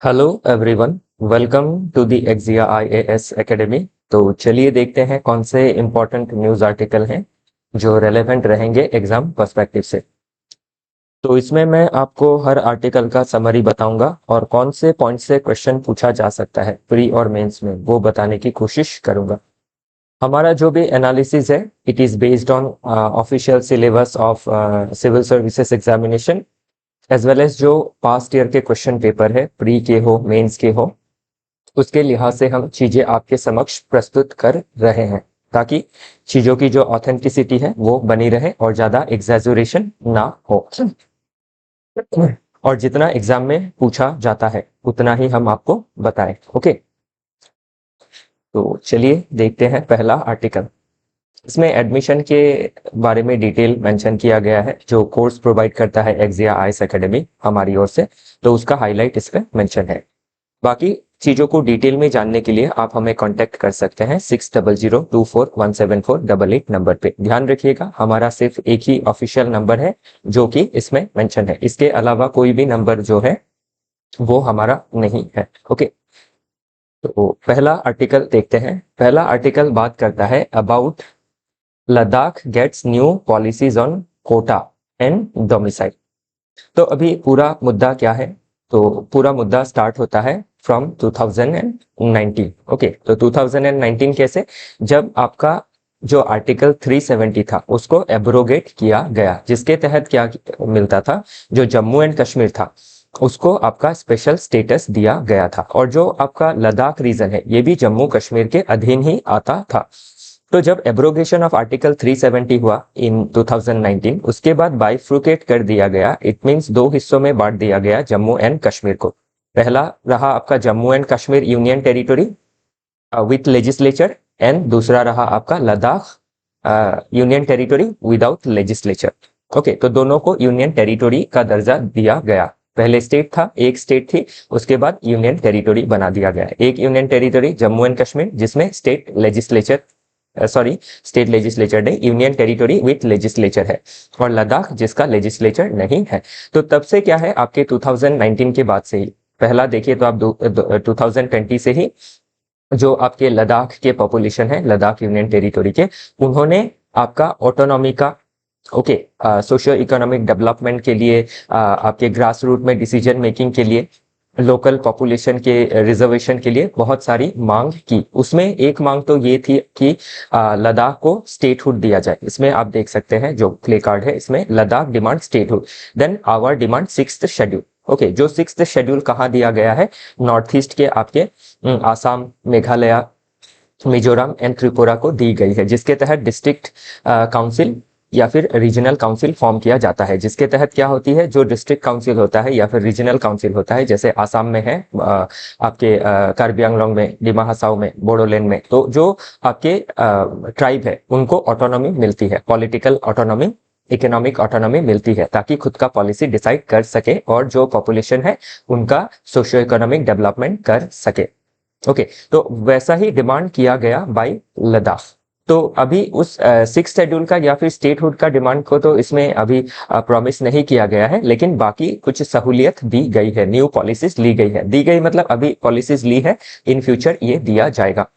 Hello everyone, welcome to the Exia IAS academy. तो चलिए देखते हैं कौन से इम्पोर्टेंट न्यूज़ आर्टिकल हैं जो रेलेवेंट रहेंगे एग्जाम पर्सपेक्टिव से। तो इसमें मैं आपको हर आर्टिकल का समरी बताऊंगा और कौन से पॉइंट से क्वेश्चन पूछा जा सकता है प्री और मेंस में, वो बताने की कोशिश करूंगा। हमारा जो भी एनालिसिस है it is based on official syllabus of civil services examination as well as जो पास्ट ईयर के क्वेश्चन पेपर है, प्री के हो मेंस के हो, उसके लिहाज से हम चीजें आपके समक्ष प्रस्तुत कर रहे हैं ताकि चीजों की जो ऑथेंटिसिटी है वो बनी रहे और ज्यादा एग्जैजुरेशन ना हो। और जितना एग्जाम में पूछा जाता है उतना ही हम आपको बताएं। ओके, तो चलिए देखते हैं पहला आर्टिकल। इसमें एडमिशन के बारे में डिटेल मेंशन किया गया है, जो कोर्स प्रोवाइड करता है एक्जिया आईएएस एकेडमी हमारी ओर से, तो उसका हाईलाइट इस पे मेंशन है। बाकी चीजों को डिटेल में जानने के लिए आप हमें कांटेक्ट कर सकते हैं 6002417488 नंबर पे। ध्यान रखिएगा, हमारा सिर्फ एक ही ऑफिशियल नंबर है जो कि इसमें मेंशन है, इसके अलावा कोई भी नंबर जो है वो हमारा नहीं है। ओके, तो पहला आर्टिकल देखते हैं। पहला आर्टिकल बात करता है about Ladakh gets new policies on quota and domicile. तो अभी पूरा मुद्दा क्या है? तो पूरा मुद्दा स्टार्ट होता है फ्रॉम 2019। ओके, तो 2019 कैसे? जब आपका जो आर्टिकल 370 था उसको एब्रोगेट किया गया, जिसके तहत क्या मिलता था, जो जम्मू एंड कश्मीर था उसको आपका स्पेशल स्टेटस दिया गया था, और जो आपका लद्दाख रीजन है ये भी जम्मू कश्मीर के अधीन ही आता था। तो जब एब्रोगेशन ऑफ आर्टिकल 370 हुआ इन 2019, उसके बाद बाइफ्रुकेट कर दिया गया, इट मींस दो हिस्सों में बांट दिया गया जम्मू एंड कश्मीर को। पहला रहा आपका Jammu and Kashmir union territory with legislature, and दूसरा रहा आपका Ladakh union territory without legislature. Okay, तो दोनों को यूनियन टेरिटरी का दर्जा दिया गया। पहले स्टेट था, एक स्टेट थी, उसके बाद यूनियन टेरिटरी बना दिया गया। एक union territory Jammu and Kashmir जिसमें स्टेट लेजिस्लेचर स्टेट लेजिस्लेचर नहीं, यूनियन टेरिटरी विथ लेजिस्लेचर है, और लद्दाख जिसका लेजिस्लेचर नहीं है। तो तब से क्या है, आपके 2019 के बाद से ही, पहला देखिए तो आप 2020 से ही जो आपके लद्दाख के पॉपुलेशन है, लद्दाख यूनियन टेरिटरी के, उन्होंने आपका ऑटोनॉमी का, ओके, सोशियो इकोनॉमिक डेवलपमेंट के लिए, आपके ग्रास रूट में डिसीजन मेकिंग के लिए, लोकल पॉपुलेशन के रिजर्वेशन के लिए बहुत सारी मांग की। उसमें एक मांग तो ये थी कि लद्दाख को स्टेटहुड दिया जाए। इसमें आप देख सकते हैं जो प्ले कार्ड है, इसमें Ladakh demand statehood, then our demand 6th schedule. Okay, जो 6th शेड्यूल कहाँ दिया गया है? नॉर्थ ईस्ट के आपके आसाम, मेघालय, मिजोरम एंड त्रिपुरा को दी गई है, जिसके तहत डिस्ट्रिक्ट काउंसिल या फिर रीजनल काउंसिल फॉर्म किया जाता है। जिसके तहत क्या होती है, जो डिस्ट्रिक्ट काउंसिल होता है या फिर रीजनल काउंसिल होता है, जैसे आसाम में है आपके कार्बी आंगलोंग में, डिमा हसाओ में, बोडोलैंड में, तो जो आपके ट्राइब है उनको ऑटोनॉमी मिलती है, पॉलिटिकल ऑटोनॉमी, इकोनॉमिक ऑटोनॉमी मिलती है, ताकि खुद का पॉलिसी डिसाइड कर सके और जो पॉपुलेशन है उनका सोशियो इकोनॉमिक डेवलपमेंट कर सके। ओके, तो वैसा ही डिमांड किया गया बाय लद्दाख। तो अभी उस 6th शेड्यूल का या फिर स्टेटहुड का डिमांड को तो इसमें अभी प्रॉमिस नहीं किया गया है, लेकिन बाकी कुछ सहूलियत दी गई है, न्यू पॉलिसीज ली गई है। दी गई मतलब अभी पॉलिसीज ली है, इन फ्यूचर ये दिया जाएगा।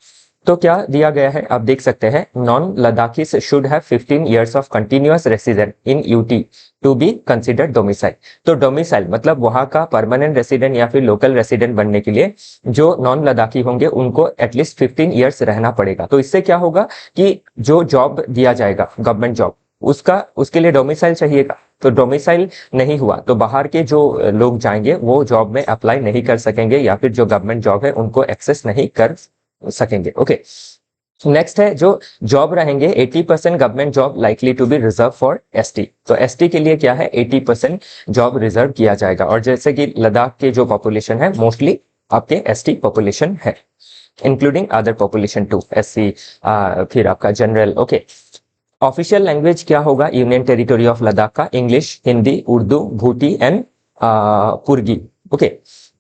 तो क्या दिया गया है आप देख सकते हैं, non Ladakhis should have 15 years of continuous resident in UT to be considered domicile. तो डोमिसाइल मतलब वहां का परमानेंट रेसिडेंट या फिर लोकल रेसिडेंट बनने के लिए जो नॉन लद्दाखी होंगे उनको एटलीस्ट 15 years रहना पड़ेगा। तो इससे क्या होगा कि जो जॉब दिया जाएगा, गवर्नमेंट जॉब, उसके लिए डोमिसाइल चाहिएगा। तो डोमिसाइल नहीं हुआ तो बाहर के जो लोग जाएंगे वो जॉब में अप्लाई नहीं कर सकेंगे, या फिर जो गवर्नमेंट जॉब है उनको एक्सेस नहीं कर सकेंगे। ओके, नेक्स्ट है जो जॉब रहेंगे, 80% government job likely to be reserve for ST. तो एसटी के लिए क्या है, 80% जॉब रिजर्व किया जाएगा। और जैसे कि लद्दाख के जो पॉपुलेशन है मोस्टली आपके एसटी पॉपुलेशन है, including other population too, SC, फिर आपका जनरल। ओके, ऑफिशियल लैंग्वेज क्या होगा यूनियन टेरिटरी ऑफ लद्दाख का? English, Hindi, Urdu, Bhoti and Purgi. Okay,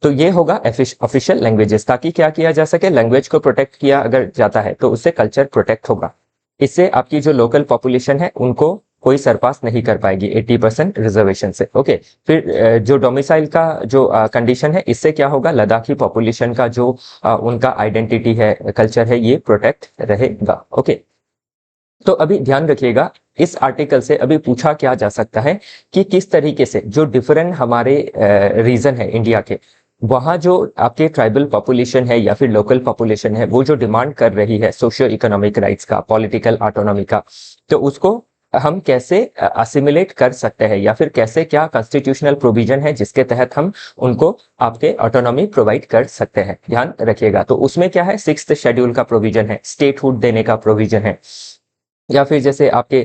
तो ये होगा ऑफिशियल लैंग्वेजेस, ताकि क्या किया जा सके, लैंग्वेज को प्रोटेक्ट किया अगर जाता है तो उससे कल्चर प्रोटेक्ट होगा। इससे आपकी जो लोकल पॉपुलेशन है उनको कोई सरपास नहीं कर पाएगी 80% रिजर्वेशन से। ओके, फिर जो डोमिसाइल का जो कंडीशन है, इससे क्या होगा, लद्दाखी पॉपुलेशन का जो उनका आइडेंटिटी है, कल्चर है, ये प्रोटेक्ट रहेगा। ओके, तो अभी ध्यान रखिएगा, इस आर्टिकल से अभी पूछा क्या जा सकता है कि किस तरीके से जो डिफरेंट हमारे रीजन है इंडिया के, वहां जो आपके ट्राइबल पॉपुलेशन है या फिर लोकल पॉपुलेशन है, वो जो डिमांड कर रही है सोशियो इकोनॉमिक राइट्स का, पॉलिटिकल ऑटोनॉमी का, तो उसको हम कैसे असिमिलेट कर सकते हैं, या फिर कैसे क्या कॉन्स्टिट्यूशनल प्रोविजन है जिसके तहत हम उनको आपके ऑटोनॉमी प्रोवाइड कर सकते हैं। ध्यान रखिएगा, तो उसमें क्या है, 6th शेड्यूल का प्रोविजन है, स्टेटहुड देने का प्रोविजन है, या फिर जैसे आपके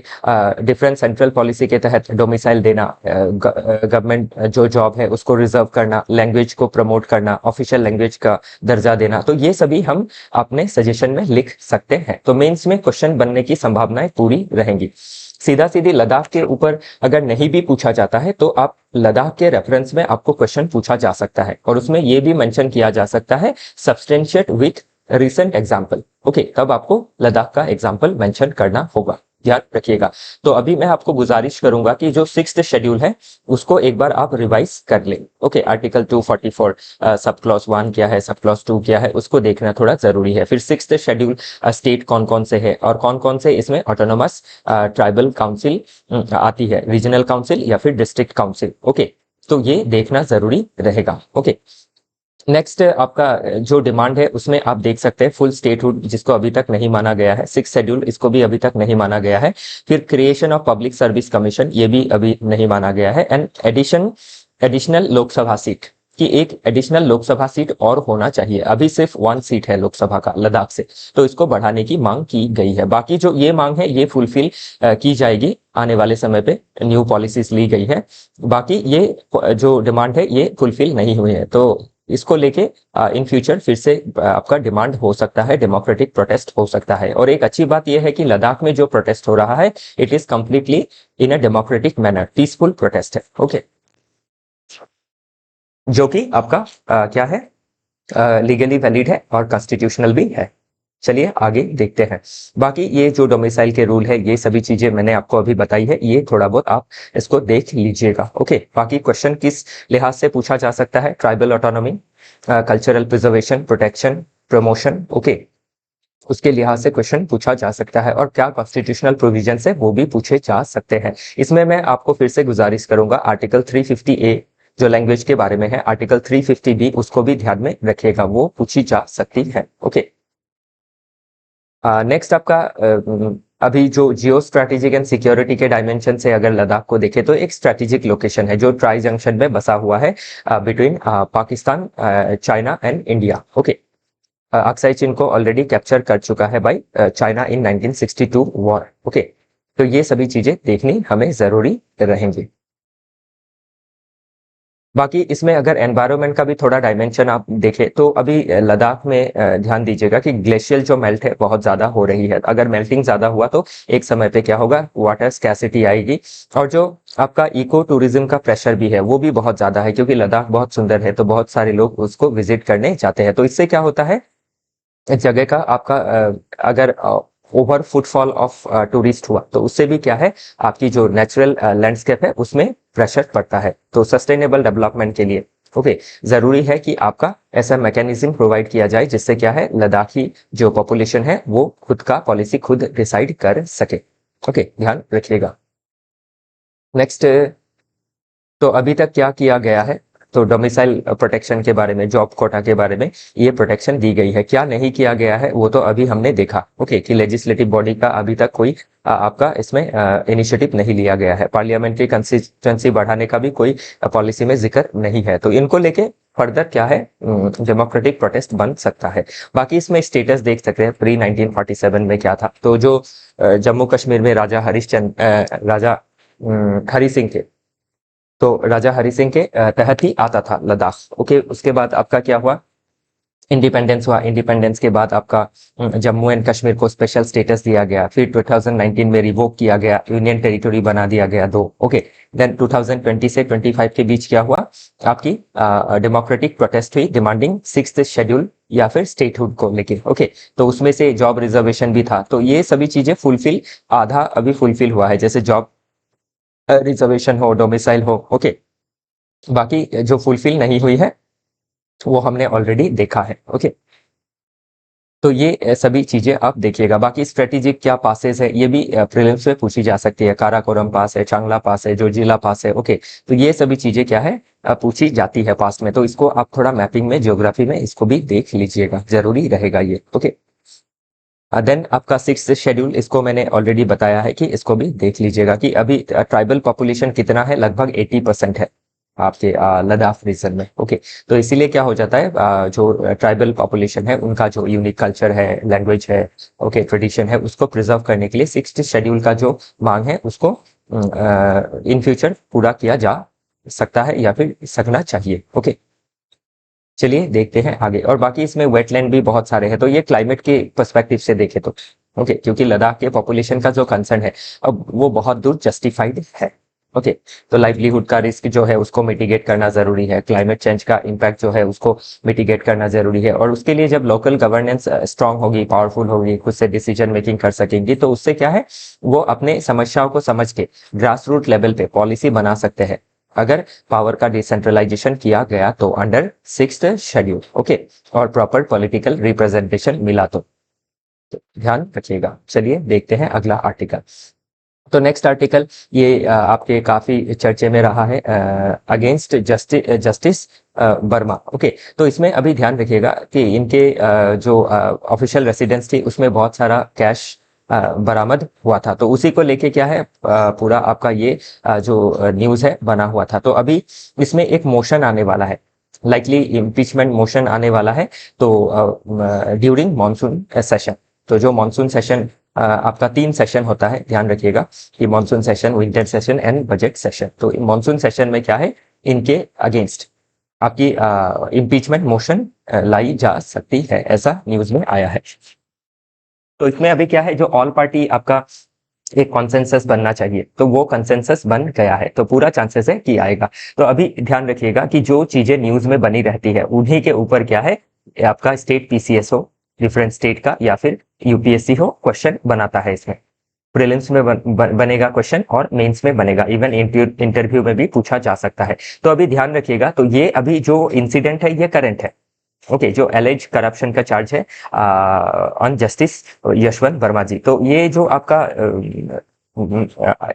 डिफरेंट सेंट्रल पॉलिसी के तहत डोमिसाइल देना, गवर्नमेंट जो जॉब है उसको रिजर्व करना, लैंग्वेज को प्रमोट करना, ऑफिशियल लैंग्वेज का दर्जा देना, तो ये सभी हम अपने सजेशन में लिख सकते हैं। तो मेंस में क्वेश्चन बनने की संभावनाएं पूरी रहेंगी। सीधा सीधी लद्दाख के ऊपर अगर नहीं भी पूछा जाता है, तो आप लद्दाख के रेफरेंस में आपको क्वेश्चन पूछा जा सकता है, और उसमें यह भी मेंशन किया जा सकता है substantiate with recent example. Okay, तब आपको लद्दाख का एग्जाम्पल मेंशन करना होगा, ध्यान रखिएगा। तो अभी मैं आपको गुजारिश करूंगा कि जो 6th शेड्यूल है उसको एक बार आप रिवाइज कर लें। ओके, आर्टिकल 244 सब क्लॉज 1 क्या है, सब क्लॉज 2 क्या है, उसको देखना थोड़ा जरूरी है। फिर 6th शेड्यूल स्टेट कौन कौन से है, और कौन कौन से इसमें ऑटोनोमस ट्राइबल काउंसिल आती है, रीजनल काउंसिल या फिर डिस्ट्रिक्ट काउंसिल। ओके, तो ये देखना जरूरी रहेगा। ओके, नेक्स्ट आपका जो डिमांड है उसमें आप देख सकते हैं फुल स्टेटहुड, जिसको अभी तक नहीं माना गया है, 6th शेड्यूल, इसको भी अभी तक नहीं माना गया है। फिर creation of public service commission, ये भी अभी नहीं माना गया है। एंड एडिशनल लोकसभा सीट, कि एक एडिशनल लोकसभा सीट और होना चाहिए, अभी सिर्फ 1 सीट है लोकसभा का लद्दाख से, तो इसको बढ़ाने की मांग की गई है। बाकी जो ये मांग है ये फुलफिल की जाएगी आने वाले समय पे, न्यू पॉलिसीज ली गई है। बाकी ये जो डिमांड है ये फुलफिल नहीं हुई है, तो इसको लेके इन फ्यूचर फिर से आपका डिमांड हो सकता है, डेमोक्रेटिक प्रोटेस्ट हो सकता है। और एक अच्छी बात यह है कि लद्दाख में जो प्रोटेस्ट हो रहा है, it is completely in a democratic manner, peaceful protest है। ओके, जो कि आपका क्या है, लीगली वैलिड है और कॉन्स्टिट्यूशनल भी है। चलिए आगे देखते हैं। बाकी ये जो डोमिसाइल के रूल है, ये सभी चीजें मैंने आपको अभी बताई है, ये थोड़ा बहुत आप इसको देख लीजिएगा। ओके, बाकी क्वेश्चन किस लिहाज से पूछा जा सकता है, tribal autonomy, cultural preservation, protection, promotion, okay, उसके लिहाज से क्वेश्चन पूछा जा सकता है, और क्या कॉन्स्टिट्यूशनल प्रोविजन है वो भी पूछे जा सकते हैं। इसमें मैं आपको फिर से गुजारिश करूंगा, आर्टिकल 350A जो लैंग्वेज के बारे में है, आर्टिकल 350B उसको भी ध्यान में रखिएगा, वो पूछी जा सकती है। ओके, नेक्स्ट आपका अभी जो जियो स्ट्रैटेजिक एंड सिक्योरिटी के डायमेंशन से अगर लद्दाख को देखें, तो एक स्ट्रैटेजिक लोकेशन है जो ट्राई जंक्शन में बसा हुआ है between Pakistan, China and India. Okay, Aksai चीन को ऑलरेडी कैप्चर कर चुका है by China in 1962 war. Okay, तो ये सभी चीजें देखनी हमें जरूरी रहेंगी। बाकी इसमें अगर एनवायरनमेंट का भी थोड़ा डायमेंशन आप देखें, तो अभी लद्दाख में ध्यान दीजिएगा कि ग्लेशियल जो मेल्ट है बहुत ज्यादा हो रही है। अगर मेल्टिंग ज्यादा हुआ तो एक समय पे क्या होगा, वाटर स्कैसिटी आएगी, और जो आपका इको टूरिज्म का प्रेशर भी है वो भी बहुत ज्यादा है, क्योंकि लद्दाख बहुत सुंदर है तो बहुत सारे लोग उसको विजिट करने जाते हैं। तो इससे क्या होता है, इस जगह का आपका अगर ओवर फुटफॉल ऑफ टूरिस्ट हुआ, तो उससे भी क्या है, आपकी जो नेचुरल लैंडस्केप है उसमें प्रेशर पड़ता है। तो सस्टेनेबल डेवलपमेंट के लिए ओके, जरूरी है कि आपका ऐसा मैकेनिज्म प्रोवाइड किया जाए जिससे क्या है, लद्दाखी जो पॉपुलेशन है वो खुद का पॉलिसी खुद डिसाइड कर सके। ओके, ध्यान रखिएगा। नेक्स्ट, तो अभी तक क्या किया गया है, तो डोमिसाइल प्रोटेक्शन के बारे में, जॉब कोटा के बारे में ये प्रोटेक्शन दी गई है। क्या नहीं किया गया है वो तो अभी हमने देखा। ओके, कि लेजिस्लेटिव बॉडी का अभी तक कोई आपका इसमें इनिशिएटिव नहीं लिया गया है, पार्लियामेंट्री कंसिस्टेंसी बढ़ाने का भी कोई पॉलिसी में जिक्र नहीं है। तो इनको लेके फर्दर क्या है, डेमोक्रेटिक प्रोटेस्ट बन सकता है। बाकी इसमें स्टेटस देख सकते हैं प्री 1947 में क्या था। तो जो जम्मू कश्मीर में राजा हरि सिंह के, तो राजा हरि सिंह के तहत ही आता था लद्दाख। ओके, उसके बाद आपका क्या हुआ, इंडिपेंडेंस हुआ। इंडिपेंडेंस के बाद आपका जम्मू एंड कश्मीर को स्पेशल स्टेटस दिया गया, फिर 2019 में रिवोक किया गया, यूनियन टेरिटरी बना दिया गया 2। ओके, देन 2020 से 25 के बीच क्या हुआ, आपकी डेमोक्रेटिक प्रोटेस्ट हुई डिमांडिंग 6th शेड्यूल या फिर स्टेटहुड को लेके। ओके, तो उसमें से जॉब रिजर्वेशन भी था। तो ये सभी चीजें फुलफिल, आधा अभी फुलफिल हुआ है, जैसे जॉब रिजर्वेशन हो, डोमिसाइल हो, ओके। बाकी जो फुलफिल नहीं हुई है वो हमने ऑलरेडी देखा है, ओके। तो ये सभी चीजें आप देखिएगा। बाकी स्ट्रेटेजिक क्या पासेस है ये भी प्रीलिम्स में पूछी जा सकती है। काराकोरम पास है, चांगला पास है, जोजिला पास है, ओके। तो ये सभी चीजें क्या है, पूछी जाती है पास्ट में। तो इसको आप थोड़ा मैपिंग में, ज्योग्राफी में इसको भी देख लीजिएगा, जरूरी रहेगा ये, ओके। देन आपका 6th शेड्यूल, इसको मैंने ऑलरेडी बताया है कि इसको भी देख लीजिएगा कि अभी ट्राइबल पॉपुलेशन कितना है, लगभग 80% है आपके लद्दाख रीजन में, ओके। तो इसीलिए क्या हो जाता है, जो ट्राइबल पॉपुलेशन है उनका जो यूनिक कल्चर है, लैंग्वेज है, ओके, ट्रेडिशन है, उसको प्रिजर्व करने के लिए 6th शेड्यूल का जो मांग है उसको इन फ्यूचर पूरा किया जा सकता है या फिर सकना चाहिए, ओके। चलिए देखते हैं आगे। और बाकी इसमें वेटलैंड भी बहुत सारे हैं, तो ये क्लाइमेट के पर्सपेक्टिव से देखे तो, ओके, क्योंकि लद्दाख के पॉपुलेशन का जो कंसर्न है अब वो बहुत दूर जस्टिफाइड है, ओके। तो लाइवलीहुड का रिस्क जो है उसको मिटिगेट करना जरूरी है, क्लाइमेट चेंज का इम्पैक्ट जो है उसको मिटिगेट करना जरूरी है। और उसके लिए जब लोकल गवर्नेंस स्ट्रांग होगी, पावरफुल होगी, खुद से डिसीजन मेकिंग कर सकेंगी, तो उससे क्या है, वो अपने समस्याओं को समझ के ग्रास रूट लेवल पे पॉलिसी बना सकते हैं। अगर पावर का डिसेंट्रलाइजेशन किया गया तो अंडर 6th शेड्यूल, ओके, और प्रॉपर पॉलिटिकल रिप्रेजेंटेशन मिला तो ध्यान रखिएगा। चलिए देखते हैं अगला आर्टिकल। तो नेक्स्ट आर्टिकल ये आपके काफी चर्चे में रहा है, अगेंस्ट जस्टिस वर्मा, ओके। तो इसमें अभी ध्यान रखिएगा कि इनके जो ऑफिशियल रेसिडेंस थी उसमें बहुत सारा कैश बरामद हुआ था। तो उसी को लेके क्या है, पूरा आपका ये जो न्यूज है बना हुआ था। तो अभी इसमें एक मोशन आने वाला है, लाइकली इम्पीचमेंट मोशन आने वाला है, तो ड्यूरिंग मॉनसून सेशन। तो जो मॉनसून सेशन आपका 3 सेशन होता है, ध्यान रखिएगा कि monsoon session, winter session and budget session. तो मॉनसून सेशन में क्या है, इनके अगेंस्ट आपकी इम्पीचमेंट मोशन लाई जा सकती है, ऐसा न्यूज में आया है। तो इसमें अभी क्या है, जो ऑल पार्टी आपका एक कॉन्सेंसस बनना चाहिए, तो वो कॉन्सेंसस बन गया है, तो पूरा चांसेस है कि आएगा। तो अभी ध्यान रखिएगा कि जो चीजें न्यूज में बनी रहती है उन्हीं के ऊपर क्या है, आपका स्टेट पीसीएस हो, डिफरेंट स्टेट का, या फिर यूपीएससी हो, क्वेश्चन बनाता है इसमें। प्रीलिम्स में बनेगा क्वेश्चन और मेंस में बनेगा, इवन इंटरव्यू में भी पूछा जा सकता है। तो अभी ध्यान रखिएगा, तो ये अभी जो इंसिडेंट है ये करंट है, ओके। जो एलेज करप्शन का चार्ज है ऑन जस्टिस यशवंत वर्मा जी, तो ये जो आपका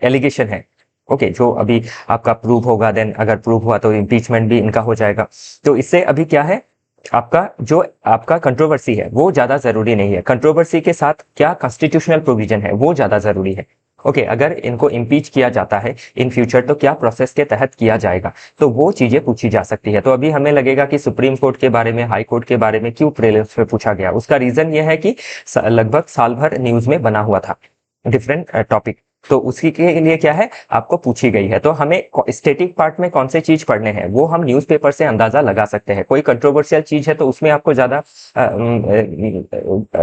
एलिगेशन है, ओके, जो अभी आपका प्रूव होगा, देन अगर प्रूव हुआ तो इम्पीचमेंट भी इनका हो जाएगा। तो इससे अभी क्या है, आपका जो आपका कंट्रोवर्सी है वो ज्यादा जरूरी नहीं है, कंट्रोवर्सी के साथ क्या कॉन्स्टिट्यूशनल प्रोविजन है वो ज्यादा जरूरी है, ओके। अगर इनको इम्पीच किया जाता है इन फ्यूचर तो क्या प्रोसेस के तहत किया जाएगा, तो वो चीजें पूछी जा सकती है। तो अभी हमें लगेगा कि सुप्रीम कोर्ट के बारे में, हाई कोर्ट के बारे में क्यों प्रीलिम्स में पूछा गया, उसका रीजन ये है कि लगभग साल भर न्यूज में बना हुआ था डिफरेंट टॉपिक, तो उसी के लिए क्या है, आपको पूछी गई है। तो हमें स्टेटिक पार्ट में कौन से चीज पढ़ने हैं वो हम न्यूज़पेपर से अंदाजा लगा सकते हैं। कोई कंट्रोवर्शियल चीज है तो उसमें आपको ज्यादा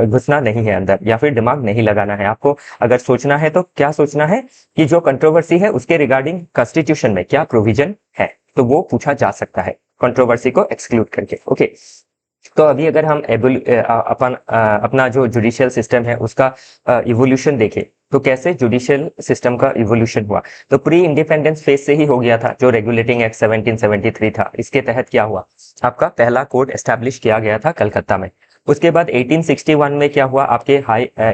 घुसना नहीं है अंदर, या फिर दिमाग नहीं लगाना है। आपको अगर सोचना है तो क्या सोचना है कि जो कंट्रोवर्सी है उसके रिगार्डिंग कॉन्स्टिट्यूशन में क्या प्रोविजन है, तो वो पूछा जा सकता है कंट्रोवर्सी को एक्सक्लूड करके, ओके। तो अभी अगर हम अपना जो जुडिशियल सिस्टम है उसका इवोल्यूशन देखें, तो कैसे जुडिशियल सिस्टम का इवोल्यूशन हुआ, तो प्री इंडिपेंडेंस फेज से ही हो गया था। जो रेगुलेटिंग एक्ट 1773 था, इसके तहत क्या हुआ, आपका पहला कोर्ट एस्टैब्लिश किया गया था कलकत्ता में। उसके बाद 1861 में क्या हुआ, आपके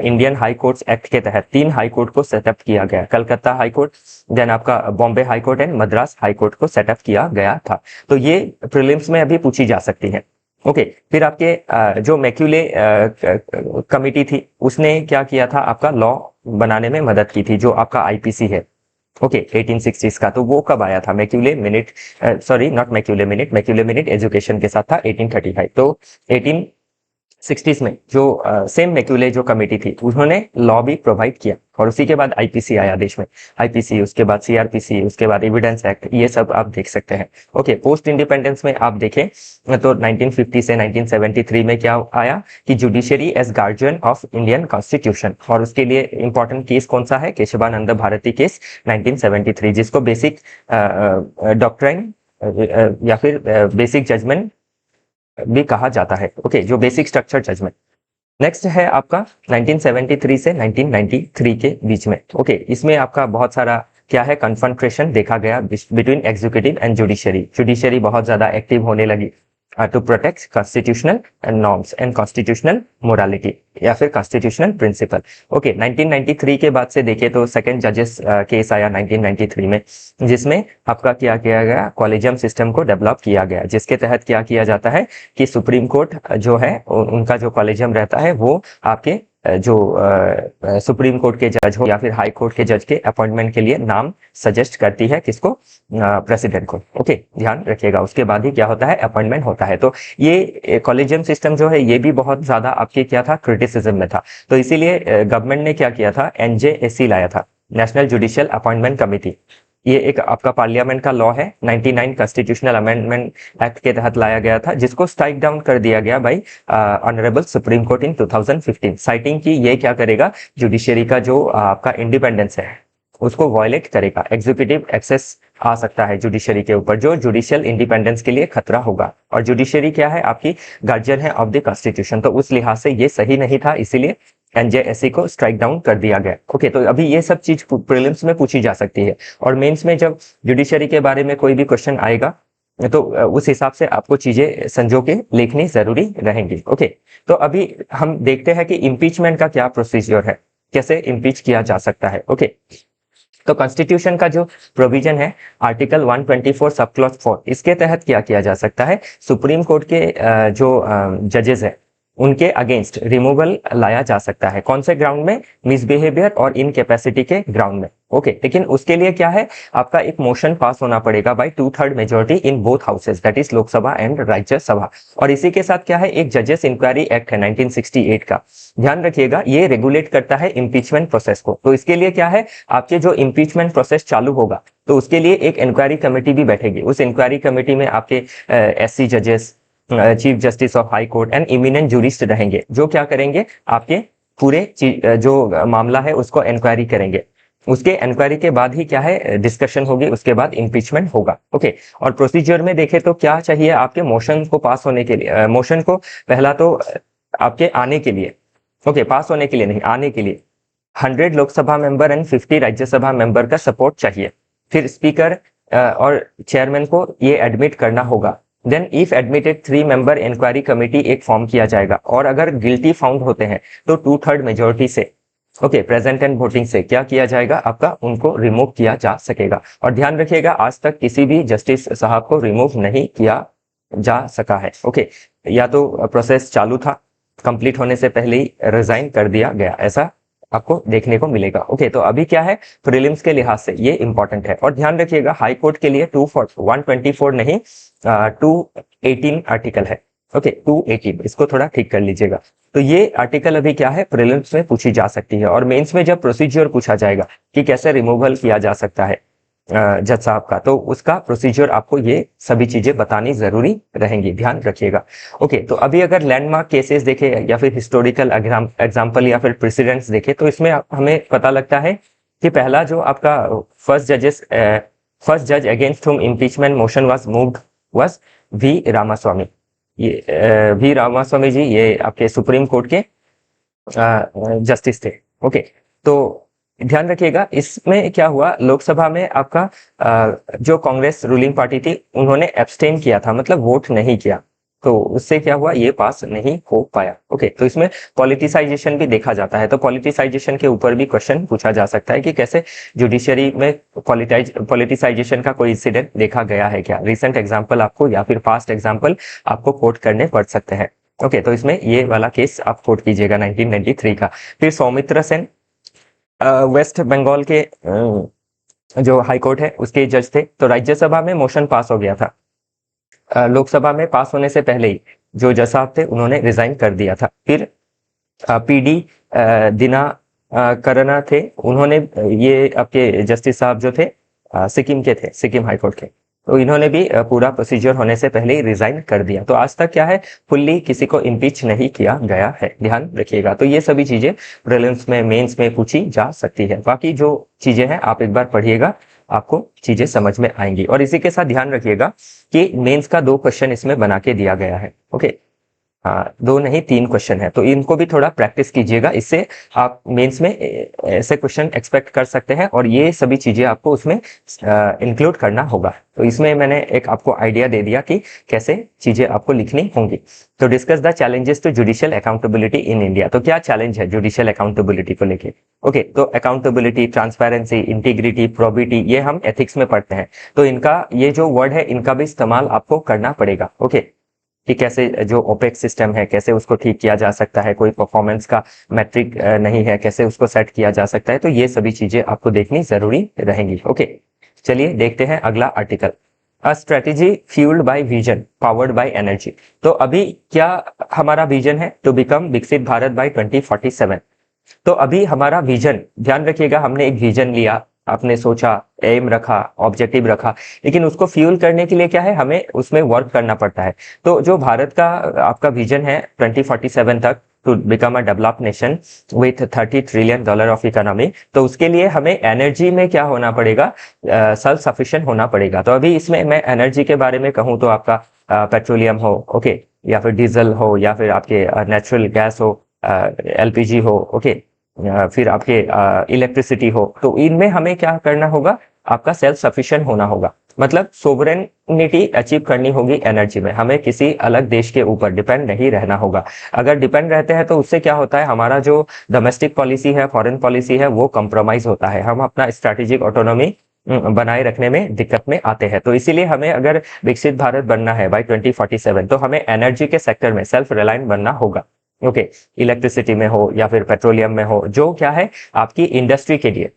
इंडियन हाई कोर्ट्स एक्ट के तहत 3 हाई कोर्ट को सेटअप किया गया, कलकत्ता हाई कोर्ट, देन आपका Bombay high court and Madras high court को सेटअप किया गया था। तो ये प्रीलिम्स में अभी पूछी जा सकती है, ओके। फिर आपके जो मैक्यूले कमिटी थी उसने क्या किया था, आपका लॉ बनाने में मदद की थी, जो आपका आईपीसी है, ओके, 1860s का। तो वो कब आया था, Macaulay minute, sorry not Macaulay minute, Macaulay minute education के साथ था 1835। तो 1860s में जो सेम मैक्यूले जो कमेटी थी उन्होंने लॉ भी प्रोवाइड किया, और उसी के बाद आईपीसी आया देश में, आईपीसी, उसके बाद सीआरपीसी, उसके बाद एविडेंस एक्ट, ये सब आप देख सकते हैं, ओके। पोस्ट इंडिपेंडेंस में आप देखें तो 1950 से 1973 में क्या आया कि judiciary as guardian of Indian constitution, और उसके लिए इंपॉर्टेंट केस कौन सा है, केशवानंद भारती केस 1973, जिसको बेसिक डॉक्ट्राइन या फिर बेसिक जजमेंट भी कहा जाता है, ओके, जो बेसिक स्ट्रक्चर जजमेंट। नेक्स्ट है आपका 1973 से 1993 के बीच में, ओके। इसमें आपका बहुत सारा क्या है, कन्फ्रंट्रेशन देखा गया between executive and judiciary. Judiciary बहुत ज्यादा एक्टिव होने लगी to protect constitutional norms and constitutional morality या फिर कॉन्स्टिट्यूशनल प्रिंसिपल। ओके, 1993 के बाद से देखें तो सेकंड जजेस केस आया 1993 में, जिसमें आपका क्या किया गया, कॉलेजियम सिस्टम को डेवलप किया गया, जिसके तहत क्या किया जाता है कि सुप्रीम कोर्ट जो है उनका जो कॉलेजियम रहता है वो आपके जो सुप्रीम कोर्ट के जज हो या फिर हाई कोर्ट के जज के अपॉइंटमेंट के लिए नाम सजेस्ट करती है, किसको, प्रेसिडेंट को। ओके, ध्यान रखिएगा, उसके बाद ही क्या होता है, अपॉइंटमेंट होता है। तो ये कॉलेजियम सिस्टम जो है ये भी बहुत ज्यादा आपके क्या था, क्रिटिसिज्म में था। तो इसीलिए गवर्नमेंट ने क्या किया था, एनजेएससी लाया था, नेशनल जुडिशियल अपॉइंटमेंट कमिटी। ये एक आपका पार्लियामेंट का लॉ है, 99 कॉन्स्टिट्यूशनल अमेंडमेंट एक्ट के तहत लाया गया था, जिसको स्ट्राइक डाउन कर दिया गया by honourable supreme court in 2015, citing की ये क्या करेगा, जुडिशरी का जो आपका इंडिपेंडेंस है उसको वायलेट करेगा। एग्जीक्यूटिव एक्सेस आ सकता है जुडिशरी के ऊपर, जो जुडिशियल इंडिपेंडेंस के लिए खतरा होगा। और जुडिशरी क्या है, आपकी गार्जियन है ऑफ द कॉन्स्टिट्यूशन, तो उस लिहाज से ये सही नहीं था, इसीलिए एनजेएससी को स्ट्राइक डाउन कर दिया गया। ओके, तो अभी ये सब चीज प्रीलिम्स में पूछी जा सकती है, और मेंस में जब जुडिशरी के बारे में कोई भी क्वेश्चन आएगा तो उस हिसाब से आपको चीजें संजो के लिखनी जरूरी रहेंगी। ओके, तो अभी हम देखते हैं कि इम्पीचमेंट का क्या प्रोसीजर है, कैसे इम्पीच किया जा सकता है। ओके, तो कॉन्स्टिट्यूशन का जो प्रोविजन है आर्टिकल 124 सब क्लॉज 4, इसके तहत क्या किया जा सकता है, सुप्रीम कोर्ट के जो जजेस है उनके अगेंस्ट रिमूवल लाया जा सकता है। कौन से ग्राउंड में, मिसबिहेवियर और इनकैपेसिटी के ग्राउंड में। ओके, लेकिन उसके लिए क्या है, आपका एक मोशन पास होना पड़ेगा by 2/3 majority in both houses, that is Lok Sabha and Rajya Sabha. और इसी के साथ क्या है, एक जजेस इंक्वायरी एक्ट है 1968 का, ध्यान रखिएगा, ये रेगुलेट करता है इम्पीचमेंट प्रोसेस को। तो इसके लिए क्या है, आपके जो इम्पीचमेंट प्रोसेस चालू होगा तो उसके लिए एक इंक्वायरी कमेटी भी बैठेगी। उस इंक्वायरी कमेटी में आपके एससी जजेस, chief justice of high court and eminent jurist रहेंगे, जो क्या करेंगे, आपके पूरे जो मामला है उसको इंक्वायरी करेंगे। उसके इंक्वायरी के बाद ही क्या है, डिस्कशन होगी, उसके बाद इम्पीचमेंट होगा। ओके, और प्रोसीजर में देखें तो क्या चाहिए, आपके मोशन को पास होने के लिए, मोशन को पहला तो आपके आने के लिए, ओके, पास होने के लिए नहीं, आने के लिए 100 Lok Sabha member and 50 Rajya Sabha member का सपोर्ट चाहिए। फिर स्पीकर और चेयरमैन को ये एडमिट करना होगा। Then if admitted 3 member inquiry committee एक फॉर्म किया जाएगा, और अगर गिल्टी फाउंड होते हैं तो 2/3 मेजोरिटी से, ओके, प्रेजेंट एंड वोटिंग से क्या किया जाएगा, आपका उनको रिमूव किया जा सकेगा। और ध्यान रखिएगा, आज तक किसी भी जस्टिस साहब को रिमूव नहीं किया जा सका है। ओके, या तो प्रोसेस चालू था, कंप्लीट होने से पहले ही रिजाइन कर दिया गया, ऐसा आपको देखने को मिलेगा। ओके, तो अभी क्या है, प्रीलिम्स के लिहाज से ये इंपॉर्टेंट है। और ध्यान रखिएगा, हाई कोर्ट के लिए 124 नहीं 218 आर्टिकल है। ओके, 218, इसको थोड़ा ठीक कर लीजिएगा। तो ये आर्टिकल अभी क्या है, प्रीलिम्स में पूछी जा सकती है, और मेंस में जब प्रोसीजर पूछा जाएगा कि कैसे रिमूवल किया जा सकता है जज साहब का, तो उसका प्रोसीजर आपको ये सभी चीजें बतानी जरूरी रहेंगी, ध्यान रखिएगा। ओके, तो अभी अगर लैंडमार्क केसेस देखे या फिर हिस्टोरिकल एग्जाम्पल या फिर प्रेसिडेंट्स देखे, तो इसमें हमें पता लगता है कि पहला जो आपका फर्स्ट जज against whom impeachment motion was moved was V Ramaswami. ये वी रामास्वामी जी ये आपके सुप्रीम कोर्ट के जस्टिस थे। ओके, तो ध्यान रखिएगा, इसमें क्या हुआ, लोकसभा में आपका जो कांग्रेस रूलिंग पार्टी थी उन्होंने एब्सटेन किया था, मतलब वोट नहीं किया, तो उससे क्या हुआ, ये पास नहीं हो पाया। ओके, तो इसमें पॉलिटिसाइजेशन भी देखा जाता है, तो पॉलिटिसाइजेशन के ऊपर भी क्वेश्चन पूछा जा सकता है कि कैसे जुडिशरी में पॉलिटिसाइजेशन का कोई इंसिडेंट देखा गया है क्या, रिसेंट एग्जाम्पल आपको या फिर पास्ट एग्जाम्पल आपको कोट करने पड़ सकते हैं। ओके, तो इसमें ये वाला केस आप कोट कीजिएगा 1993 का। फिर सौमित्र सेन वेस्ट बंगाल के जो हाई कोर्ट है उसके जज थे, तो राज्यसभा में मोशन पास हो गया था, लोकसभा में पास होने से पहले ही जो जज साहब थे उन्होंने रिजाइन कर दिया था। फिर पीडी दिना करना थे, उन्होंने ये आपके जस्टिस साहब जो थे सिक्किम के थे, सिक्किम हाई कोर्ट के, तो इन्होंने भी पूरा प्रोसीजर होने से पहले ही रिजाइन कर दिया। तो आज तक क्या है, फुल्ली किसी को इम्पीच नहीं किया गया है, ध्यान रखिएगा। तो ये सभी चीजें प्रीलिम्स में, मेंस में पूछी जा सकती है। बाकी जो चीजें हैं आप एक बार पढ़िएगा, आपको चीजें समझ में आएंगी। और इसी के साथ ध्यान रखिएगा कि मेंस का 2 क्वेश्चन इसमें बना के दिया गया है। ओके, हाँ, 2 नहीं 3 क्वेश्चन है, तो इनको भी थोड़ा प्रैक्टिस कीजिएगा, इससे आप मेंस में ऐसे क्वेश्चन एक्सपेक्ट कर सकते हैं और ये सभी चीजें आपको उसमें इंक्लूड करना होगा। तो इसमें मैंने एक आपको आइडिया दे दिया कि कैसे चीजें आपको लिखनी होंगी। तो discuss the challenges to judicial accountability in India. तो क्या चैलेंज है जुडिशियल अकाउंटेबिलिटी को लेके? ओके, तो अकाउंटेबिलिटी, ट्रांसपेरेंसी, इंटीग्रिटी, प्रोबिटी, ये हम एथिक्स में पढ़ते हैं। तो इनका ये जो वर्ड है इनका भी इस्तेमाल आपको करना पड़ेगा। ओके, कि कैसे जो ओपेक्स सिस्टम है कैसे उसको ठीक किया जा सकता है, कोई परफॉर्मेंस का मैट्रिक नहीं है कैसे उसको सेट किया जा सकता है। तो ये सभी चीजें आपको देखनी जरूरी रहेंगी। ओके, चलिए देखते हैं अगला article. A strategy fuelled by vision powered by energy. तो अभी क्या हमारा विजन है? टू बिकम विकसित भारत बाय 2047। तो अभी हमारा विजन, ध्यान रखिएगा, हमने एक विजन लिया, आपने सोचा, एम रखा, ऑब्जेक्टिव रखा, लेकिन उसको फ्यूल करने के लिए क्या है, हमें उसमें वर्क करना पड़ता है। तो जो भारत का आपका विजन है 2047 तक, to become a developed nation with $30 trillion of economy, तो उसके लिए हमें एनर्जी में क्या होना पड़ेगा, सेल्फ सफिशिएंट होना पड़ेगा। तो अभी इसमें मैं एनर्जी के बारे में कहूँ तो आपका पेट्रोलियम हो, ओके, या फिर डीजल हो, या फिर आपके नेचुरल गैस हो, एलपीजी हो, ओके, फिर आपके इलेक्ट्रिसिटी हो, तो इनमें हमें क्या करना होगा, आपका सेल्फ सफिशिएंट होना होगा। मतलब सोवरेनिटी अचीव करनी होगी एनर्जी में, हमें किसी अलग देश के ऊपर डिपेंड नहीं रहना होगा। अगर डिपेंड रहते हैं तो उससे क्या होता है, हमारा जो डोमेस्टिक पॉलिसी है, फॉरेन पॉलिसी है, वो कंप्रोमाइज होता है, हम अपना स्ट्रैटेजिक ऑटोनॉमी बनाए रखने में दिक्कत में आते हैं। तो इसीलिए हमें अगर विकसित भारत बनना है बाय 2047, तो हमें एनर्जी के सेक्टर में सेल्फ रिलायंट बनना होगा। ओके, इलेक्ट्रिसिटी में हो या फिर पेट्रोलियम में हो, जो क्या है आपकी इंडस्ट्री के लिए,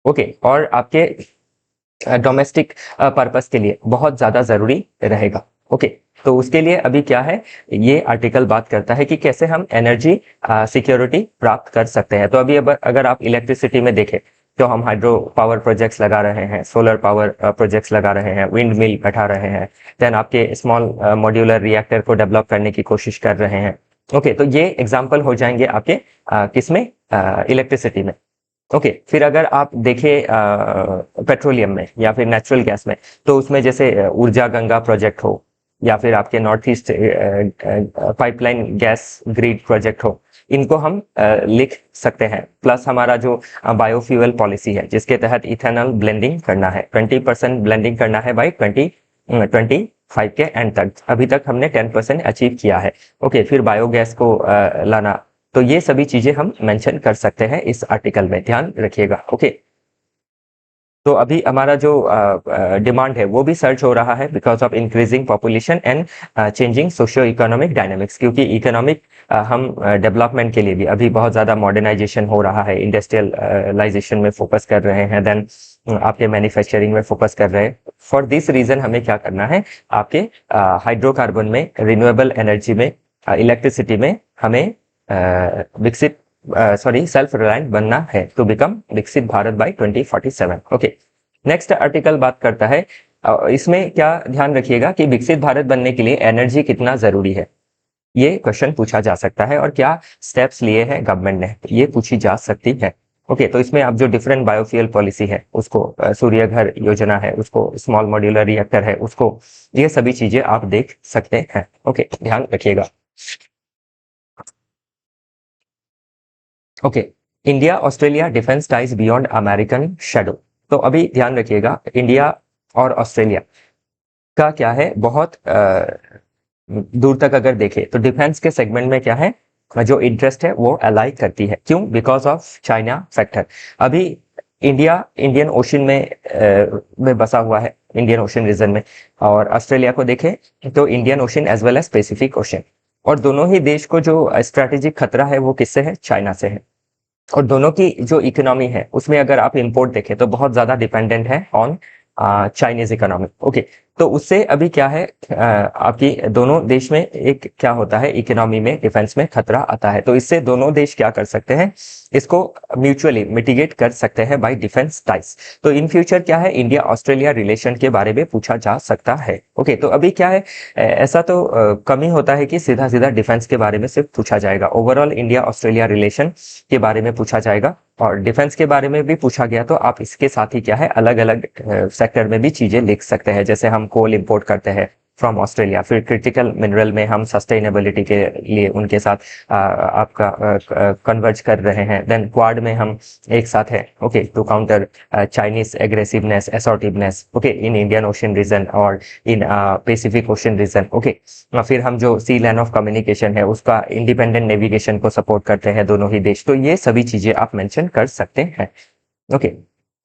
ओके, और आपके डोमेस्टिक पर्पस के लिए बहुत ज्यादा जरूरी रहेगा। ओके, तो उसके लिए अभी क्या है, ये आर्टिकल बात करता है कि कैसे हम एनर्जी सिक्योरिटी प्राप्त कर सकते हैं। तो अभी अगर आप इलेक्ट्रिसिटी में देखें तो हम हाइड्रो पावर प्रोजेक्ट्स लगा रहे हैं, सोलर पावर प्रोजेक्ट्स लगा रहे हैं, विंड मिल बैठा रहे हैं, देन आपके स्मॉल मॉड्यूलर रिएक्टर को डेवलप करने की कोशिश कर रहे हैं। ओके, तो ये एग्जाम्पल हो जाएंगे आपके किसमें, इलेक्ट्रिसिटी में। ओके, फिर अगर आप देखें पेट्रोलियम में या फिर नेचुरल गैस में, तो उसमें जैसे ऊर्जा गंगा प्रोजेक्ट हो, या फिर आपके north east pipeline gas grid project हो, इनको हम लिख सकते हैं। प्लस हमारा जो बायोफ्यूल पॉलिसी है, जिसके तहत इथेनॉल ब्लेंडिंग करना है, 20% ब्लेंडिंग करना है बाई 2025 के एंड तक। अभी तक हमने 10% अचीव किया है। ओके, फिर बायोगैस को लाना, तो ये सभी चीजें हम मेंशन कर सकते हैं इस आर्टिकल में, ध्यान रखिएगा। ओके, तो अभी हमारा जो डिमांड है वो भी सर्च हो रहा है because of increasing population and changing socio economic dynamics, क्योंकि इकोनॉमिक हम डेवलपमेंट के लिए भी अभी बहुत ज्यादा मॉडर्नाइजेशन हो रहा है, इंडस्ट्रियलाइजेशन में फोकस कर रहे हैं, देन आपके मैन्युफैक्चरिंग में फोकस कर रहे हैं। फॉर दिस रीजन हमें क्या करना है, आपके हाइड्रोकार्बन में, रिन्यूएबल एनर्जी में, इलेक्ट्रिसिटी में हमें विकसित सेल्फ रिलायंट बनना है टू बिकम विकसित Bharat by 2047। Okay, next article बात करता है, इसमें क्या ध्यान रखिएगा कि विकसित भारत बनने के लिए एनर्जी कितना जरूरी है, ये क्वेश्चन पूछा जा सकता है, और क्या स्टेप्स लिए हैं गवर्नमेंट ने, ये पूछी जा सकती है। ओके, तो इसमें आप जो डिफरेंट बायोफ्यूल पॉलिसी है उसको, सूर्य घर योजना है उसको, स्मॉल मॉड्यूलर रिएक्टर है उसको, ये सभी चीजें आप देख सकते हैं। ओके, ध्यान रखिएगा। Okay, India Australia defence ties beyond American shadow. तो अभी ध्यान रखिएगा, इंडिया और ऑस्ट्रेलिया का क्या है, बहुत दूर तक अगर देखें तो डिफेंस के सेगमेंट में क्या है, जो इंटरेस्ट है वो अलाइ करती है। क्यों? Because of China factor. अभी इंडिया इंडियन ओशन में बसा हुआ है, इंडियन ओशन रीजन में, और ऑस्ट्रेलिया को देखें तो Indian ocean as well as Pacific ocean, और दोनों ही देश को जो स्ट्रैटेजिक खतरा है वो किससे है, चाइना से है। और दोनों की जो इकोनॉमी है उसमें अगर आप इंपोर्ट देखें तो बहुत ज्यादा डिपेंडेंट है ऑन चाइनीज इकोनॉमी। ओके, तो उससे अभी क्या है, आपकी दोनों देश में एक क्या होता है, इकोनॉमी में, डिफेंस में खतरा आता है। तो इससे दोनों देश क्या कर सकते हैं, इसको म्यूचुअली मिटिगेट कर सकते हैं बाय डिफेंस टाइज। तो इन फ्यूचर क्या है, इंडिया ऑस्ट्रेलिया रिलेशन के बारे में पूछा जा सकता है। ओके, तो अभी क्या है, ऐसा तो कम ही होता है कि सीधा सीधा डिफेंस के बारे में सिर्फ पूछा जाएगा, ओवरऑल इंडिया ऑस्ट्रेलिया रिलेशन के बारे में पूछा जाएगा, और डिफेंस के बारे में भी पूछा गया तो आप इसके साथ ही क्या है, अलग अलग सेक्टर में भी चीजें लिख सकते हैं। जैसे हम कोल इंपोर्ट करते हैं, फ्रॉम ऑस्ट्रेलिया। फिर क्रिटिकल मिनरल में हम सस्टेनेबिलिटी के लिए उनके साथ आपका कन्वर्ज कर रहे हैं। देन क्वाड में हम एक साथ हैं, okay, to counter Chinese aggressiveness, assertiveness, okay, in Indian Ocean region और in Pacific Ocean region, okay. फिर हम जो सी लाइन ऑफ कम्युनिकेशन है उसका इंडिपेंडेंट नेविगेशन को सपोर्ट करते हैं दोनों ही देश। तो ये सभी चीजें आप मेंशन कर सकते हैं, ओके।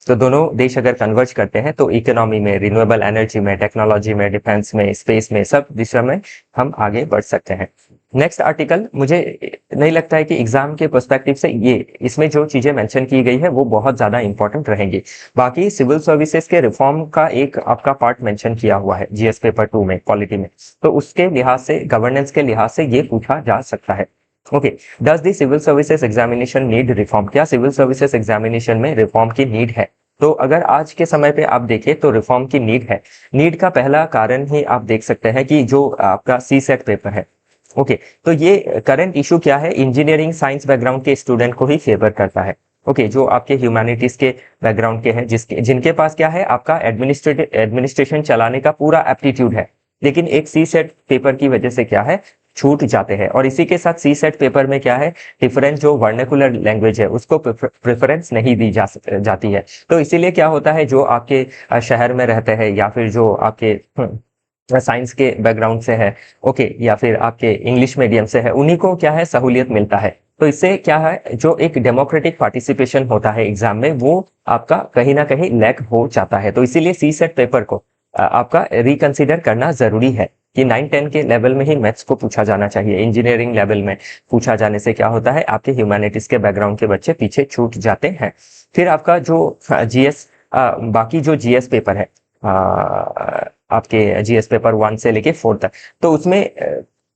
तो दोनों देश अगर कन्वर्ज करते हैं तो इकोनॉमी में, रिन्यूएबल एनर्जी में, टेक्नोलॉजी में, डिफेंस में, स्पेस में, सब दिशा में हम आगे बढ़ सकते हैं। नेक्स्ट आर्टिकल, मुझे नहीं लगता है कि एग्जाम के पर्सपेक्टिव से ये इसमें जो चीजें मेंशन की गई है वो बहुत ज्यादा इंपॉर्टेंट रहेंगी। बाकी सिविल सर्विसेज के रिफॉर्म का एक आपका पार्ट मेंशन किया हुआ है जीएस पेपर 2 में, पॉलिटी में, तो उसके लिहाज से, गवर्नेंस के लिहाज से ये पूछा जा सकता है, okay. Does the civil services examination need reform? क्या सिविल सर्विसेज एग्जामिनेशन में रिफॉर्म की नीड है? तो अगर आज के समय पे आप देखें तो रिफॉर्म की नीड है। नीड का पहला कारण ही आप देख सकते हैं कि जो आपका सी सेट पेपर है, ओके, तो ये करंट इशू क्या है, इंजीनियरिंग साइंस बैकग्राउंड के स्टूडेंट को ही फेवर करता है, ओके, जो आपके ह्यूमैनिटीज के बैकग्राउंड के हैं, जिनके पास क्या है, आपका एडमिनिस्ट्रेशन चलाने का पूरा एप्टीट्यूड है, लेकिन एक सी सेट पेपर की वजह से क्या है, छूट जाते हैं। और इसी के साथ सी सेट पेपर में क्या है, डिफरेंट जो वर्नाकुलर लैंग्वेज है उसको प्रेफरेंस नहीं दी जाती है। तो इसीलिए क्या होता है, जो आपके शहर में रहते हैं या फिर जो आपके साइंस के बैकग्राउंड से है, ओके, या फिर आपके इंग्लिश मीडियम से है, उन्हीं को क्या है, सहूलियत मिलता है। तो इससे क्या है, जो एक डेमोक्रेटिक पार्टिसिपेशन होता है एग्जाम में, वो आपका कहीं ना कहीं लैक हो जाता है। तो इसीलिए सी सेट पेपर को आपका रिकंसिडर करना जरूरी है कि 9-10 के लेवल में ही मैथ्स को पूछा जाना चाहिए। इंजीनियरिंग लेवल में पूछा जाने से क्या होता है, आपके ह्यूमैनिटीज के बैकग्राउंड के बच्चे पीछे छूट जाते हैं। फिर आपका जो जीएस, बाकी जो जीएस पेपर है, आपके जीएस पेपर 1 से लेके 4 तक, तो उसमें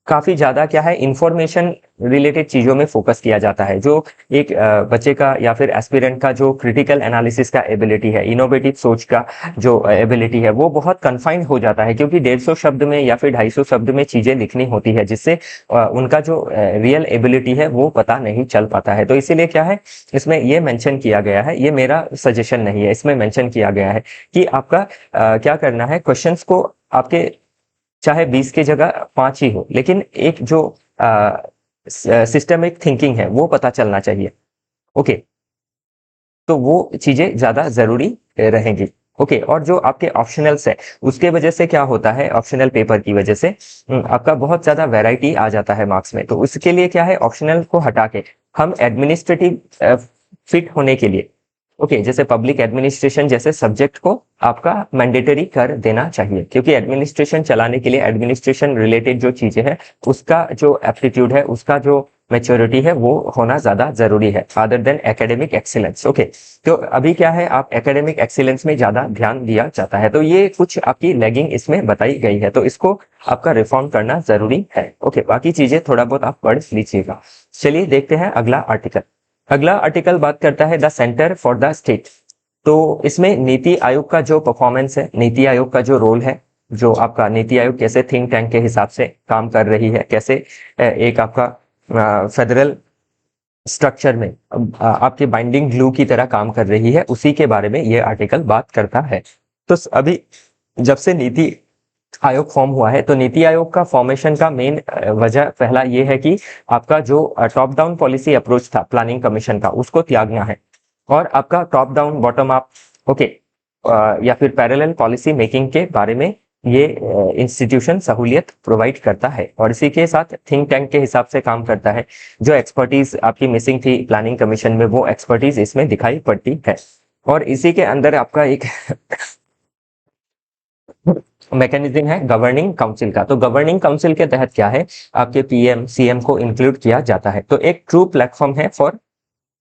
काफी ज्यादा क्या है, इंफॉर्मेशन रिलेटेड चीजों में फोकस किया जाता है। जो एक बच्चे का या फिर एस्पिरेंट का जो क्रिटिकल एनालिसिस का एबिलिटी है, इनोवेटिव सोच का जो एबिलिटी है, वो बहुत कन्फाइंड हो जाता है, क्योंकि 150 शब्द में या फिर 250 शब्द में चीजें लिखनी होती है, जिससे उनका जो रियल एबिलिटी है वो पता नहीं चल पाता है। तो इसीलिए क्या है, इसमें ये मेंशन किया गया है, ये मेरा सजेशन नहीं है, इसमें मेंशन किया गया है कि आपका क्या करना है, क्वेश्चंस को आपके चाहे 20 की जगह 5 ही हो, लेकिन एक जो सिस्टमिक थिंकिंग है वो पता चलना चाहिए, ओके। तो वो चीजें ज्यादा जरूरी रहेंगी, ओके। और जो आपके ऑप्शनल्स है उसके वजह से क्या होता है, ऑप्शनल पेपर की वजह से आपका बहुत ज्यादा वैरायटी आ जाता है मार्क्स में। तो उसके लिए क्या है, ऑप्शनल को हटा के हम एडमिनिस्ट्रेटिव फिट होने के लिए, ओके, जैसे पब्लिक एडमिनिस्ट्रेशन जैसे सब्जेक्ट को आपका मैंडेटरी कर देना चाहिए, क्योंकि एडमिनिस्ट्रेशन चलाने के लिए एडमिनिस्ट्रेशन रिलेटेड जो चीजें हैं उसका जो एप्टीट्यूड है, उसका जो मैच्योरिटी है, वो होना ज्यादा जरूरी है, other than academic excellence, okay. तो अभी क्या है, आप एकेडमिक एक्सीलेंस में ज्यादा ध्यान दिया जाता है, तो ये कुछ आपकी लैगिंग इसमें बताई गई है, तो इसको आपका रिफॉर्म करना जरूरी है, ओके। बाकी चीजें थोड़ा बहुत आप पढ़ लीजिएगा। चलिए देखते हैं अगला आर्टिकल। अगला आर्टिकल बात करता है the centre for the state. तो इसमें नीति आयोग का जो परफॉर्मेंस है, नीति आयोग का जो रोल है, जो आपका नीति आयोग कैसे थिंक टैंक के हिसाब से काम कर रही है, कैसे एक आपका फेडरल स्ट्रक्चर में आपके बाइंडिंग ग्लू की तरह काम कर रही है, उसी के बारे में ये आर्टिकल बात करता है। तो अभी जब से नीति आयोग फॉर्म हुआ है, तो नीति आयोग का फॉर्मेशन का मेन वजह पहला ये है कि आपका जो टॉप डाउन पॉलिसी अप्रोच था प्लानिंग कमीशन का, उसको त्यागना है, और आपका top down bottom up, okay, या फिर पैरेलल पॉलिसी मेकिंग के बारे में ये इंस्टीट्यूशन सहूलियत प्रोवाइड करता है, और इसी के साथ थिंक टैंक के हिसाब से काम करता है। जो एक्सपर्टीज आपकी मिसिंग थी प्लानिंग कमीशन में, वो एक्सपर्टीज इसमें दिखाई पड़ती है। और इसी के अंदर आपका एक मैकेनिज्म है गवर्निंग काउंसिल का। तो गवर्निंग काउंसिल के तहत क्या है, आपके पीएम सीएम को इंक्लूड किया जाता है। तो एक ट्रू प्लेटफॉर्म है for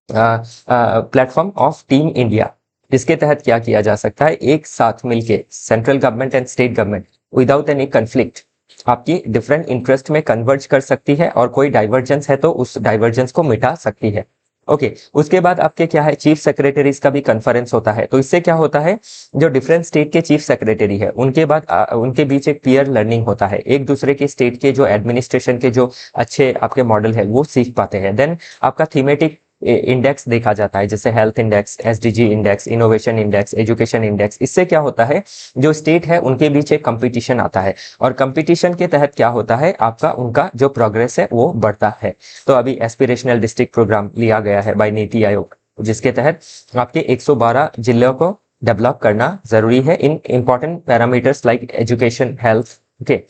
platform of team India. इसके तहत क्या किया जा सकता है, एक साथ मिलके central government and state government without any conflict आपकी डिफरेंट इंटरेस्ट में कन्वर्ज कर सकती है, और कोई डाइवर्जेंस है तो उस डाइवर्जेंस को मिटा सकती है, ओके। उसके बाद आपके क्या है, चीफ सेक्रेटरीज का भी कॉन्फ्रेंस होता है। तो इससे क्या होता है, जो डिफरेंट स्टेट के चीफ सेक्रेटरी है उनके बाद उनके बीच एक पीयर लर्निंग होता है, एक दूसरे के स्टेट के जो एडमिनिस्ट्रेशन के जो अच्छे आपके मॉडल है वो सीख पाते हैं। देन आपका थीमेटिक इंडेक्स देखा जाता है, जैसे health index, SDG index, innovation index, education index. इससे क्या होता है, जो स्टेट है उनके बीच एक कंपटीशन आता है, और कंपटीशन के तहत क्या होता है, आपका उनका जो प्रोग्रेस है वो बढ़ता है। तो अभी एस्पिरेशनल डिस्ट्रिक्ट प्रोग्राम लिया गया है बाय नीति आयोग, जिसके तहत आपके 112 जिलों को डेवलप करना जरूरी है in important parameters like education, health, okay,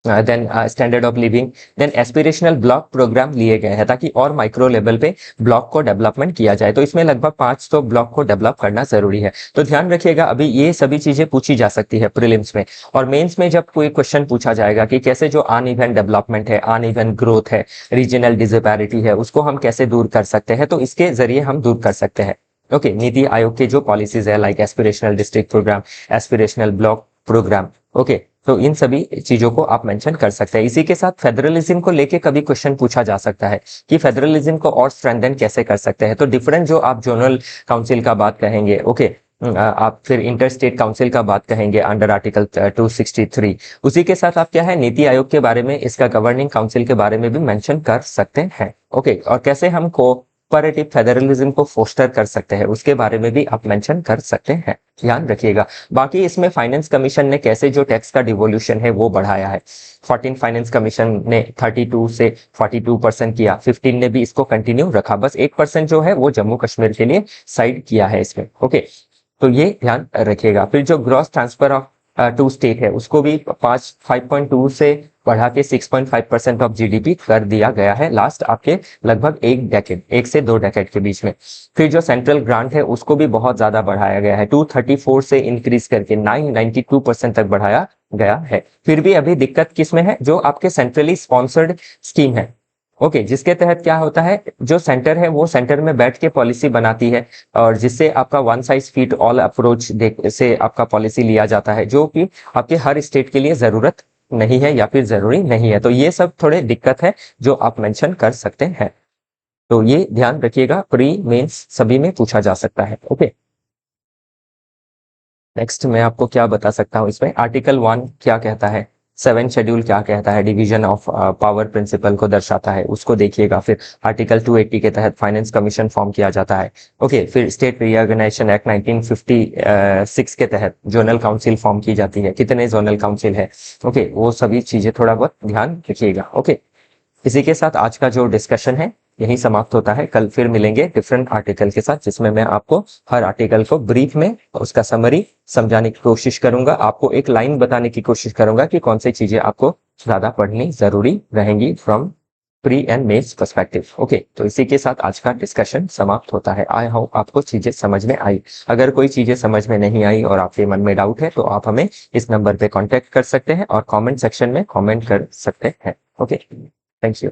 then standard of living, then aspirational block program लिए गए हैं ताकि और माइक्रो लेवल पे ब्लॉक को डेवलपमेंट किया जाए। तो इसमें लगभग 500 ब्लॉक को डेवलप करना जरूरी है। तो ध्यान रखिएगा, अभी ये सभी चीजें पूछी जा सकती है प्रीलिम्स में, और मेंस में जब कोई क्वेश्चन पूछा जाएगा कि कैसे जो अन इवन डेवलपमेंट है, अन इवन ग्रोथ है, रीजनल डिसपैरिटी है, उसको हम कैसे दूर कर सकते हैं, तो इसके जरिए हम दूर कर सकते हैं। ओके, नीति आयोग के जो पॉलिसीज है like aspirational district programme, aspirational block programme, okay, तो इन सभी चीजों को आप मेंशन कर सकते हैं। इसी के साथ फेडरलिज्म को लेके कभी क्वेश्चन पूछा जा सकता है कि फेडरलिज्म को और स्ट्रेंथन कैसे कर सकते हैं। तो डिफरेंट जो आप जोनल काउंसिल का बात कहेंगे, ओके, आप फिर इंटर स्टेट काउंसिल का बात कहेंगे अंडर आर्टिकल 263। उसी के साथ आप क्या है, नीति आयोग के बारे में, इसका गवर्निंग काउंसिल के बारे में भी मेंशन कर सकते हैं। ओके, और कैसे हम कोऑपरेटिव फेडरलिज्म को फोस्टर कर सकते हैं उसके बारे में भी आप मेंशन कर सकते हैं, ध्यान रखिएगा। बाकी इसमें फाइनेंस कमीशन ने कैसे जो टैक्स का डिवोल्यूशन है वो बढ़ाया है। 14 फाइनेंस कमीशन ने 32 से 42% किया, 15 ने भी इसको कंटिन्यू रखा, बस 1% जो है वो जम्मू कश्मीर के लिए साइड किया है इसमें। ओके, तो ये ध्यान रखिएगा। फिर जो gross transfer of to state है उसको भी 5.2 से बढ़ा के 6.5% ऑफ जीडीपी कर दिया गया है लास्ट आपके लगभग 1 से 2 डेकेड के बीच में। फिर जो सेंट्रल ग्रांट है उसको भी बहुत ज्यादा बढ़ाया गया है, 234 से इंक्रीज करके 992% तक बढ़ाया गया है। फिर भी अभी दिक्कत किस में है, जो आपके सेंट्रली स्पॉन्सर्ड स्कीम है, ओके, जिसके तहत क्या होता है, जो सेंटर है वो सेंटर में बैठ के पॉलिसी बनाती है, और जिससे आपका one size fit all approach से आपका पॉलिसी लिया जाता है, जो कि आपके हर स्टेट के लिए जरूरत नहीं है या फिर जरूरी नहीं है। तो ये सब थोड़े दिक्कत है जो आप मेंशन कर सकते हैं। तो ये ध्यान रखिएगा, प्री मेंस सभी में पूछा जा सकता है। ओके, नेक्स्ट मैं आपको क्या बता सकता हूँ इसमें, आर्टिकल 1 क्या कहता है, 7 शेड्यूल क्या कहता है, डिवीजन ऑफ पावर प्रिंसिपल को दर्शाता है, उसको देखिएगा। फिर आर्टिकल 280 के तहत फाइनेंस कमीशन फॉर्म किया जाता है। ओके, फिर स्टेट रीऑर्गेनाइजेशन एक्ट 1956 के तहत जोनल काउंसिल फॉर्म की जाती है, कितने जोनल काउंसिल है, ओके, वो सभी चीजें थोड़ा बहुत ध्यान रखिएगा। ओके, इसी के साथ आज का जो डिस्कशन है यही समाप्त होता है। कल फिर मिलेंगे डिफरेंट आर्टिकल के साथ, जिसमें मैं आपको हर आर्टिकल को ब्रीफ में उसका समरी समझाने की कोशिश करूंगा, आपको एक लाइन बताने की कोशिश करूंगा कि कौन सी चीजें आपको ज्यादा पढ़नी जरूरी रहेंगी from pre and mains perspective. Okay, तो इसी के साथ आज का डिस्कशन समाप्त होता है। आई होप आपको चीजें समझ में आई। अगर कोई चीजें समझ में नहीं आई और आपके मन में डाउट है तो आप हमें इस नंबर पे कांटेक्ट कर सकते हैं और कमेंट सेक्शन में कमेंट कर सकते हैं। Okay, thank you.